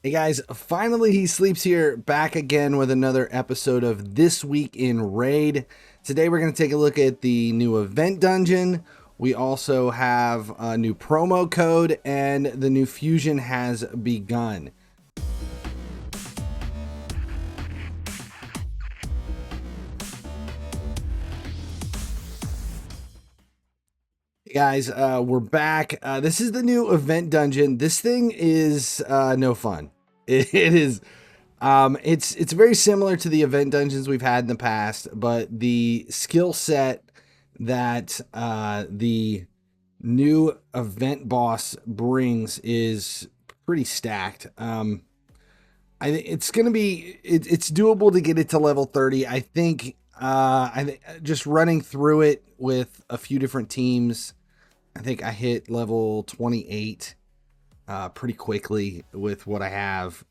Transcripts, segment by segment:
Hey guys, finally he sleeps here, back again with another episode of This Week in Raid. Today we're going to take a look at the new event dungeon. We also have a new promo code and the new fusion has begun. Hey guys, we're back. This is the new event dungeon. This thing is no fun. It is. It's very similar to the event dungeons we've had in the past, but the skill set that the new event boss brings is pretty stacked. I think it's gonna be it's doable to get it to level 30. I think just running through it with a few different teams, I think I hit level 28 pretty quickly with what I have.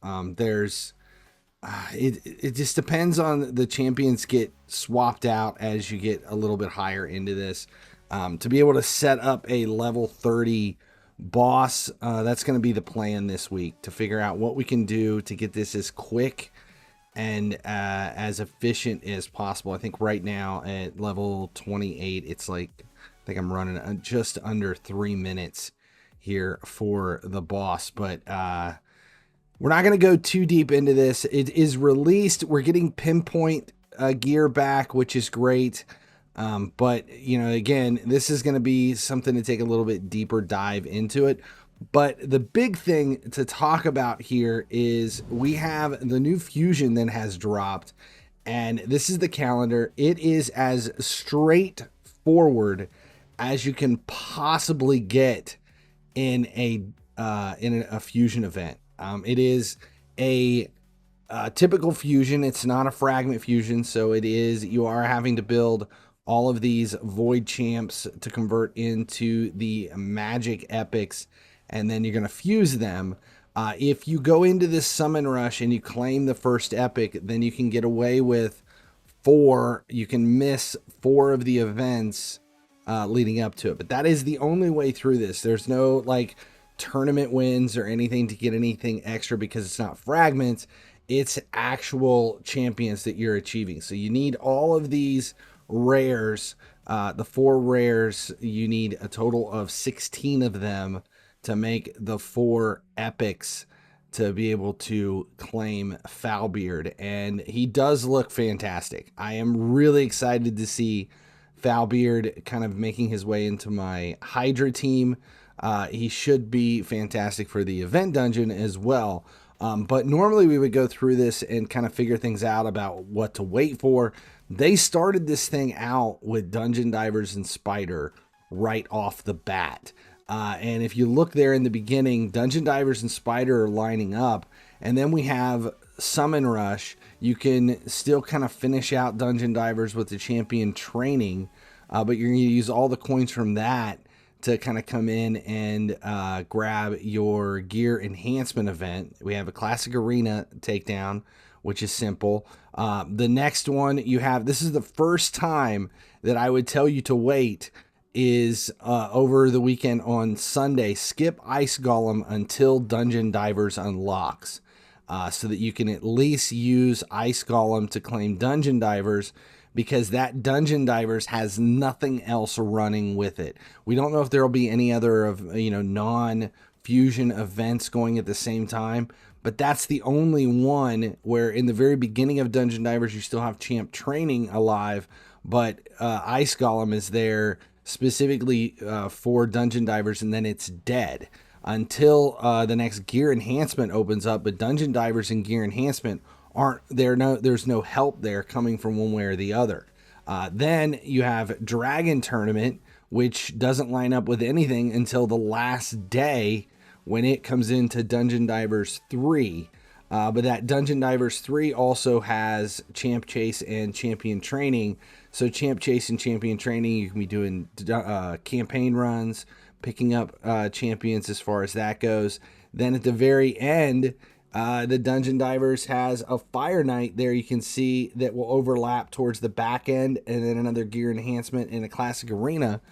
It just depends on the champions get swapped out as you get a little bit higher into this. To be able to set up a level 30 boss, that's going to be the plan this week, to figure out what we can do to get this as quick and as efficient as possible. I think right now at level 28, it's like, I think I'm running just under 3 minutes here for the boss, but we're not going to go too deep into this. It is released. We're getting pinpoint gear back, which is great. But, you know, again, this is going to be something to take a little bit deeper dive into it. But the big thing to talk about here is we have the new fusion that has dropped. And this is the calendar. It is as straightforward as you can possibly get in a fusion event. It is a typical fusion. It's not a fragment fusion, so you are having to build all of these void champs to convert into the magic epics, and then you're going to fuse them. If you go into this summon rush and you claim the first epic, then you can get away with 4. You can miss 4 of the events leading up to it, but that is the only way through this. There's no like tournament wins or anything to get anything extra, because it's not fragments, it's actual champions that you're achieving. So you need all of these rares, the 4 rares. You need a total of 16 of them to make the 4 epics to be able to claim Foulbeard, and he does look fantastic. I am really excited to see Foulbeard kind of making his way into my HYDRA team. He should be fantastic for the event dungeon as well. But normally we would go through this and kind of figure things out about what to wait for. They started this thing out with Dungeon Divers and Spider right off the bat. And if you look there in the beginning, Dungeon Divers and Spider are lining up. And then we have Summon Rush. You can still kind of finish out Dungeon Divers with the champion training, but you're going to use all the coins from that to kind of come in and grab your gear enhancement event. We have a classic arena takedown, which is simple. The next one you have, this is the first time that I would tell you to wait, is over the weekend on Sunday. Skip Ice Golem until Dungeon Divers unlocks, so that you can at least use Ice Golem to claim Dungeon Divers, because that Dungeon Divers has nothing else running with it. We don't know if there will be any other of non-fusion events going at the same time, but that's the only one where in the very beginning of Dungeon Divers you still have champ training alive, but Ice Golem is there specifically for Dungeon Divers, and then it's dead until the next gear enhancement opens up. But Dungeon Divers and gear enhancement aren't there. There's no help there coming from one way or the other. Then you have Dragon Tournament, which doesn't line up with anything until the last day when it comes into Dungeon Divers 3. But that Dungeon Divers 3 also has Champ Chase and Champion Training. So Champ Chase and Champion Training, you can be doing campaign runs, picking up champions as far as that goes. Then at the very end, the Dungeon Divers has a Fire Knight there, you can see, that will overlap towards the back end, and then another gear enhancement in a classic arena.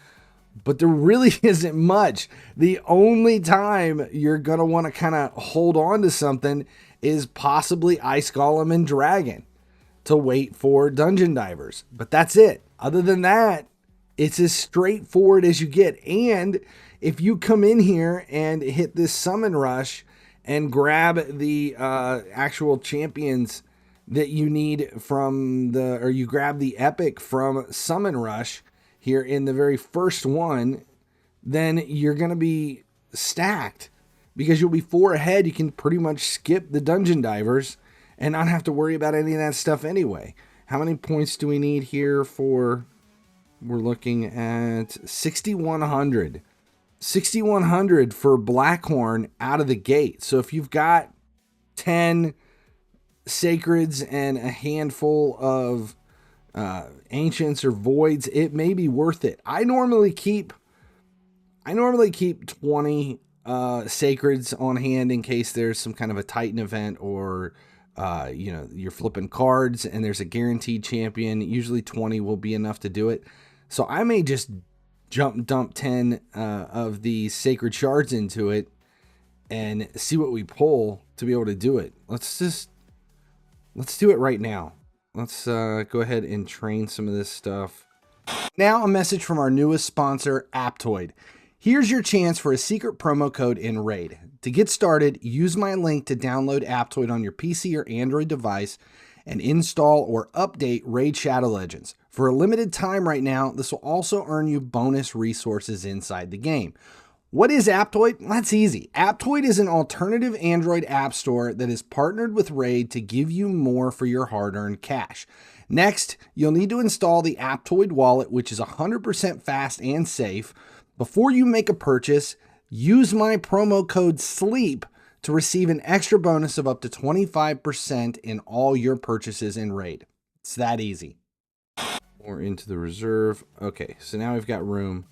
but there really isn't much. The only time you're going to want to kind of hold on to something is possibly Ice Golem and Dragon to wait for Dungeon Divers. But that's it. Other than that, it's as straightforward as you get. And if you come in here and hit this Summon Rush and grab the actual champions that you need from or you grab the epic from Summon Rush here in the very first one, then you're going to be stacked because you'll be 4 ahead. You can pretty much skip the Dungeon Divers and not have to worry about any of that stuff anyway. How many points do we need here for? We're looking at 6,100. 6,100 for Blackhorn out of the gate. So if you've got 10 Sacreds and a handful of Ancients or Voids, it may be worth it. I normally keep 20 Sacreds on hand in case there's some kind of a Titan event or you're flipping cards and there's a guaranteed champion. Usually 20 will be enough to do it. So I may just dump 10 of these Sacred Shards into it and see what we pull to be able to do it. Let's do it right now. Let's go ahead and train some of this stuff. Now a message from our newest sponsor, Aptoide. Here's your chance for a secret promo code in Raid. To get started, use my link to download Aptoide on your PC or Android device and install or update Raid Shadow Legends. For a limited time right now, this will also earn you bonus resources inside the game. What is Aptoide? That's easy. Aptoide is an alternative Android app store that is partnered with Raid to give you more for your hard-earned cash. Next, you'll need to install the APTOIDE Wallet, which is 100% fast and safe. Before you make a purchase, use my promo code SLEEP to receive an extra bonus of up to 25% in all your purchases in Raid. It's that easy. More into the reserve. Okay, so now we've got room.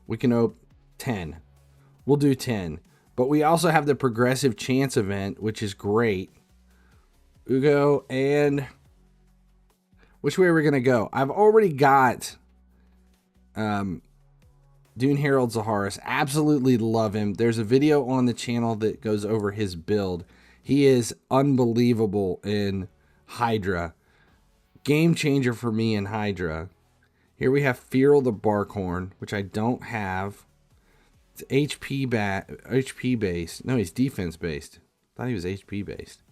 We can open 10. We'll do 10. But we also have the progressive chance event, which is great. Ugo, and which way are we going to go? I've already got Dune Herald Zaharis. Absolutely love him. There's a video on the channel that goes over his build. He is unbelievable in HYDRA. Game changer for me in HYDRA. Here we have Feral the Barkhorn, which I don't have. It's HP based. No, he's defense based. I thought he was HP based.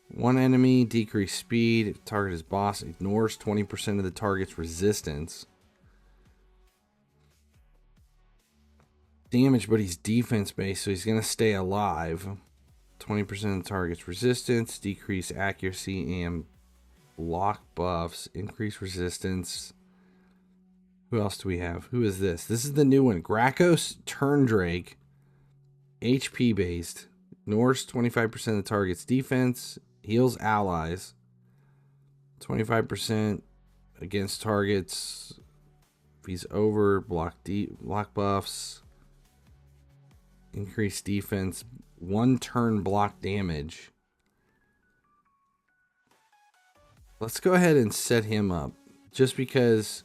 One enemy, decrease speed. If target is boss, ignores 20% of the target's resistance. Damage, but he's defense based, so he's going to stay alive. 20% of the target's resistance, decrease accuracy and block buffs, increase resistance. Who else do we have? Who is this? This is the new one. Grakos Turndrake. HP based. Ignores 25% of the target's defense. Heals allies. 25% against targets. If he's over, block buffs. Increase defense. 1 turn block damage. Let's go ahead and set him up. Just because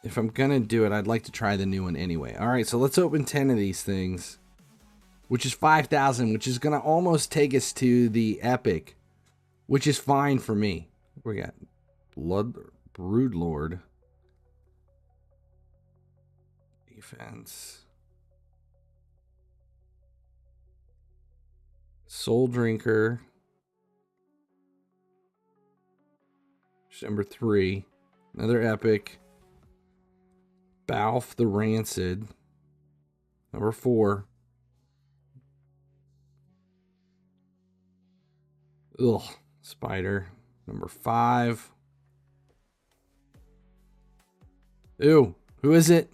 if I'm going to do it, I'd like to try the new one anyway. Alright, so let's open 10 of these things. Which is 5,000, which is going to almost take us to the epic. Which is fine for me. We got Broodlord. Defense. Soul Drinker. Number 3. Another epic. Balf the Rancid. Number 4. Ugh. Spider. Number 5. Ooh. Who is it?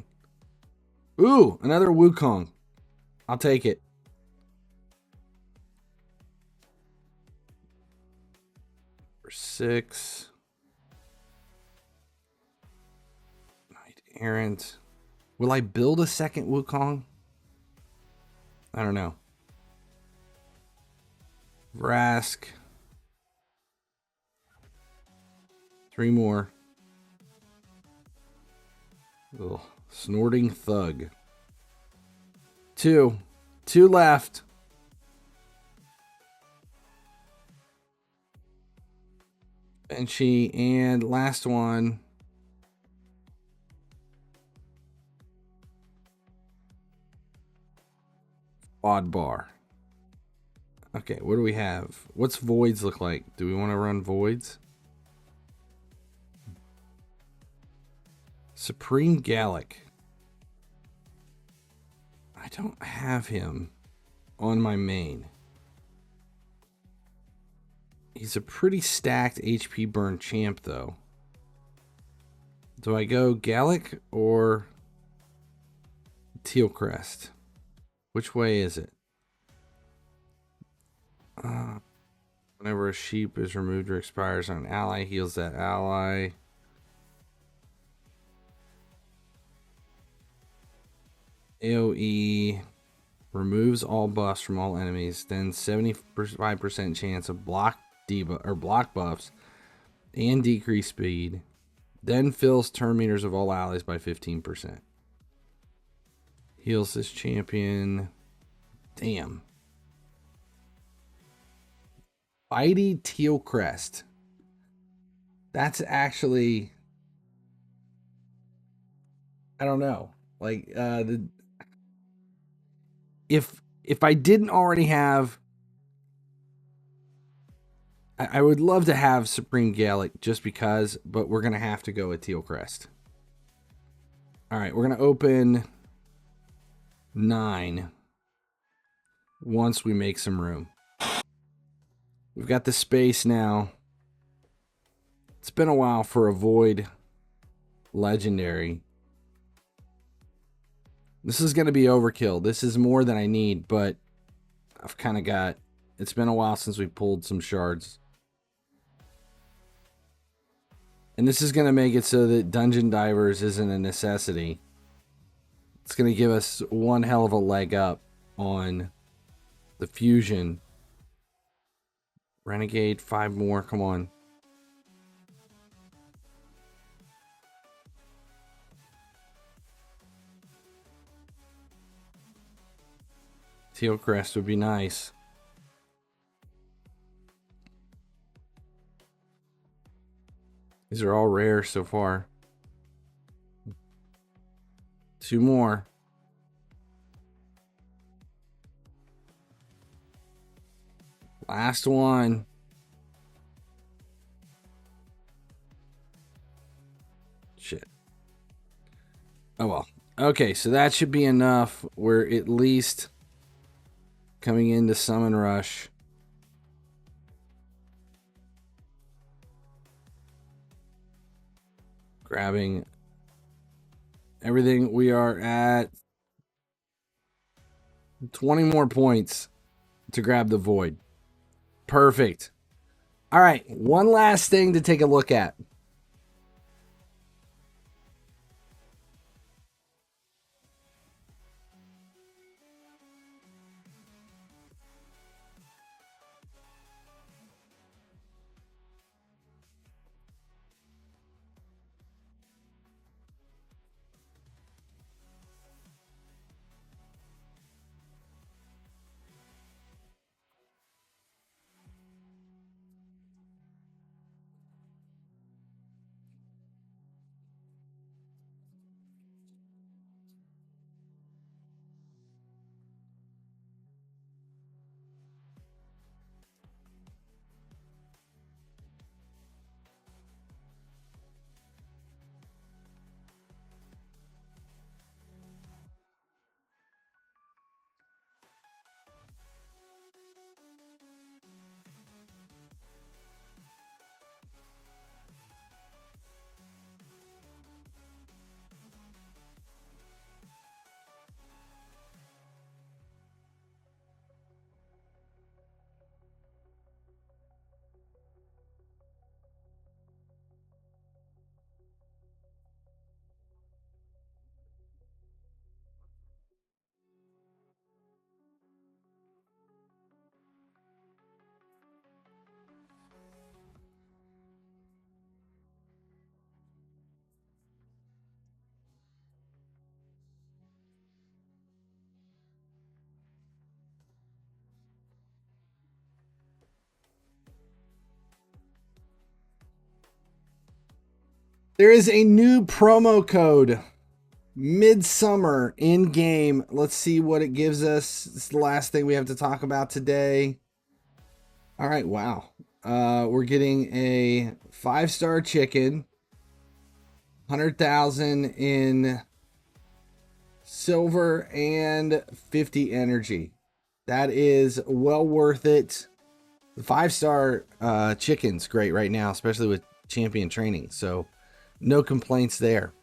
Ooh. Another Wukong. I'll take it. Number 6. Errant. Will I build a second Wukong? I don't know. Vrask. 3 more. Ugh, snorting thug. Two left. Benchy, and last one. Odd bar. Okay, what do we have? What's voids look like? Do we want to run voids? Supreme Gallic. I don't have him on my main. He's a pretty stacked HP burn champ, though. Do I go Gallic or Teal Crest? Which way is it? Whenever a sheep is removed or expires on an ally, heals that ally. AoE removes all buffs from all enemies, then 75% chance of block debuff or block buffs and decrease speed, then fills turn meters of all allies by 15%. Heals this champion. Damn. Mighty Teal Crest. That's actually, I don't know. Like if I didn't already have, I would love to have Supreme Gallic just because, but we're gonna have to go with Teal Crest. All right, we're gonna open 9 once we make some room. We've got the space now. It's been a while for a Void Legendary. This is going to be overkill. This is more than I need, but I've kind of got... It's been a while since we pulled some shards. And this is going to make it so that Dungeon Divers isn't a necessity. It's going to give us one hell of a leg up on the fusion. Renegade, 5 more. Come on. Teal Crest would be nice. These are all rare so far. 2 more. Last one. Shit. Oh well. Okay, so that should be enough. We're at least coming into Summon Rush. Grabbing everything. We are at 20 more points to grab the Void. Perfect. All right, one last thing to take a look at. There is a new promo code, Midsummer, in game. Let's see what it gives us. It's the last thing we have to talk about today. All right, wow. We're getting a 5-star chicken, 100,000 in silver, and 50 energy. That is well worth it. The 5-star chicken's great right now, especially with champion training. So no complaints there.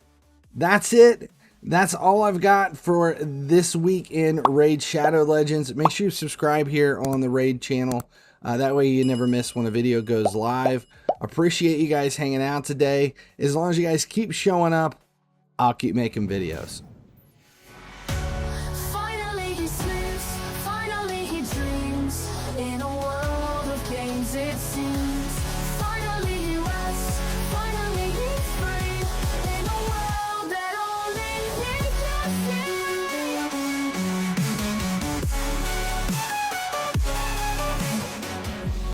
That's it. That's all I've got for this week in Raid Shadow Legends. Make sure you subscribe here on the Raid channel. That way you never miss when a video goes live. Appreciate you guys hanging out today. As long as you guys keep showing up, I'll keep making videos.